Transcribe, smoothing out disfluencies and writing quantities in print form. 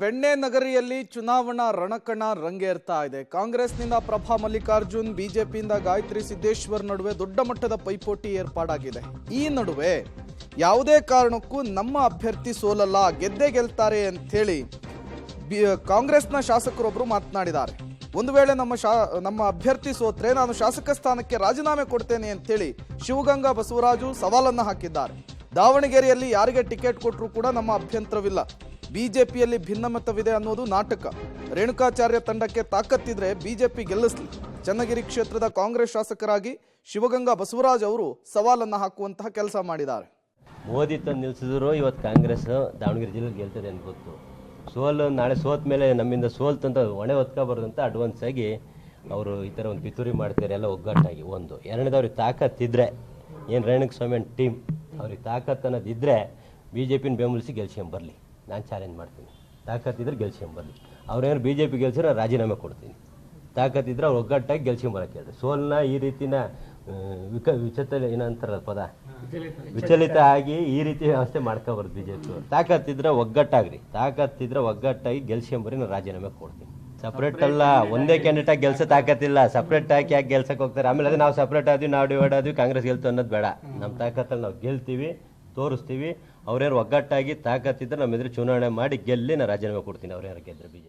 ಬೆಣ್ಣೆ ನಗರಿಯಲ್ಲಿ ಚುನಾವಣಾ ರಣಕಣ ರಂಗೇರ್ತಾ ಇದೆ. ಕಾಂಗ್ರೆಸ್ನಿಂದ ಪ್ರಭಾ ಮಲ್ಲಿಕಾರ್ಜುನ್, ಬಿಜೆಪಿಯಿಂದ ಗಾಯತ್ರಿ ಸಿದ್ದೇಶ್ವರ್ ನಡುವೆ ದೊಡ್ಡ ಮಟ್ಟದ ಪೈಪೋಟಿ ಏರ್ಪಾಡಾಗಿದೆ. ಈ ನಡುವೆ ಯಾವುದೇ ಕಾರಣಕ್ಕೂ ನಮ್ಮ ಅಭ್ಯರ್ಥಿ ಸೋಲಲ್ಲ, ಗೆದ್ದೇ ಗೆಲ್ತಾರೆ ಅಂತ ಹೇಳಿ ಕಾಂಗ್ರೆಸ್ನ ಶಾಸಕರೊಬ್ಬರು ಮಾತನಾಡಿದ್ದಾರೆ. ಒಂದು ವೇಳೆ ನಮ್ಮ ಅಭ್ಯರ್ಥಿ ಸೋತ್ರೆ ನಾನು ಶಾಸಕ ಸ್ಥಾನಕ್ಕೆ ರಾಜೀನಾಮೆ ಕೊಡ್ತೇನೆ ಅಂತ ಹೇಳಿ ಶಿವಗಂಗಾ ಬಸವರಾಜು ಸವಾಲನ್ನು ಹಾಕಿದ್ದಾರೆ. ದಾವಣಗೆರೆಯಲ್ಲಿ ಯಾರಿಗೆ ಟಿಕೆಟ್ ಕೊಟ್ಟರೂ ಕೂಡ ನಮ್ಮ ಅಭ್ಯಂತರವಿಲ್ಲ, ಬಿಜೆಪಿಯಲ್ಲಿ ಭಿನ್ನಮತವಿದೆ ಅನ್ನೋದು ನಾಟಕ. ರೇಣುಕಾಚಾರ್ಯ ತಂಡಕ್ಕೆ ತಾಕತ್ತಿದ್ರೆ ಬಿಜೆಪಿ ಗೆಲ್ಲಿಸಲಿ. ಚನ್ನಗಿರಿ ಕ್ಷೇತ್ರದ ಕಾಂಗ್ರೆಸ್ ಶಾಸಕರಾಗಿ ಶಿವಗಂಗಾ ಬಸವರಾಜ್ ಅವರು ಸವಾಲನ್ನು ಹಾಕುವಂತಹ ಕೆಲಸ ಮಾಡಿದ್ದಾರೆ. ಮೋದಿ ತಂದು ನಿಲ್ಸಿದ್ರು, ಇವತ್ತು ಕಾಂಗ್ರೆಸ್ ದಾವಣಗೆರೆ ಜಿಲ್ಲೆಗೆ ಗೆಲ್ತದೆ ಅಂತ ಗೊತ್ತು. ಸೋಲು ನಾಳೆ ಸೋತ ಮೇಲೆ ನಮ್ಮಿಂದ ಸೋಲ್ತಂತ ಹೊಣೆ ಹೊತ್ಕೋಬಾರ್ದು ಅಂತ ಅಡ್ವಾನ್ಸ್ ಆಗಿ ಅವರು ಈ ಥರ ಒಂದು ಪಿತೂರಿ ಮಾಡ್ತಾರೆ, ಎಲ್ಲ ಒಗ್ಗಟ್ಟಾಗಿ. ಒಂದು ಎರಡನೇದವ್ರಿಗೆ ತಾಕತ್ತಿದ್ರೆ, ಏನು ರೇಣುಕಸ್ವಾಮಿ ಟೀಮ್ ಅವ್ರಿಗೆ ತಾಕತ್ತು ಅನ್ನೋದಿದ್ದರೆ ಬಿ ಜೆ ಪಿನ ಬೆಂಬಲಿಸಿ ಗೆಲ್ಸ್ಕೊಂಬರಲಿ, ನಾನು ಚಾಲೆಂಜ್ ಮಾಡ್ತೀನಿ. ತಾಕತ್ತಿದ್ರೆ ಗೆಲ್ಸ್ಕೊಂಬರಲಿ. ಅವ್ರೇನು ಬಿ ಜೆ ಪಿ ಗೆಲ್ಸಿದ್ರೆ ರಾಜೀನಾಮೆ ಕೊಡ್ತೀನಿ. ತಾಕತ್ತಿದ್ರೆ ಅವ್ರು ಒಗ್ಗಟ್ಟಾಗಿ ಗೆಲ್ಸ್ಕೊಂಬರಕ್ಕೆ ಹೇಳ್ತಾರೆ. ಸೋಲನ್ನ ಈ ರೀತಿನ ಏನಂತಾರಲ್ಲ ಪದ, ವಿಚಲಿತ ಆಗಿ ಈ ರೀತಿ ವ್ಯವಸ್ಥೆ ಮಾಡ್ಕೊಬಾರ್ದು ಬಿ ಜೆ ಪಿ. ತಾಕತ್ತಿದ್ರೆ ಒಗ್ಗಟ್ಟಾಗ್ರಿ, ತಾಕತ್ತಿದ್ರೆ ಒಗ್ಗಟ್ಟಾಗಿ ಗೆಲ್ಸ್ಕೊಂಬರಿ, ನಾನು ರಾಜೀನಾಮೆ ಕೊಡ್ತೀನಿ. ಸಪ್ರೇಟ್ ಅಲ್ಲ, ಒಂದೇ ಕ್ಯಾಂಡಿಡೇಟ್ ಆಗಿ ಗೆಲ್ಸೋ ತಾಕತ್ತಿಲ್ಲ. ಸಪ್ರೇಟ್ ಹಾಕಿ ಯಾಕೆ ಗೆಲ್ಸಕ್ಕೆ ಹೋಗ್ತಾರೆ? ಆಮೇಲೆ ಅದೇ ನಾವು ಸಪ್ರೇಟ್ ಆದ್ವಿ, ನಾವು ಡಿವೈಡ್ ಆದ್ವಿ, ಕಾಂಗ್ರೆಸ್ ಗೆಲ್ತು ಅನ್ನೋದು ಬೇಡ. ನಮ್ಮ ತಾಕತ್ತಲ್ಲಿ ನಾವು ಗೆಲ್ತೀವಿ, ತೋರಿಸ್ತೀವಿ. ಅವ್ರ್ಯಾರು ಒಗ್ಗಟ್ಟಾಗಿ ತಾಕತ್ತಿದ್ರೆ ನಮ್ಮ ಎದುರು ಚುನಾವಣೆ ಮಾಡಿ ಗೆಲ್ಲಿ ನಾನು ರಾಜೀನಾಮೆ ಕೊಡ್ತೀನಿ. ಅವ್ರ್ಯಾರು ಗೆದ್ರೆ ಬಿಜೆಪಿ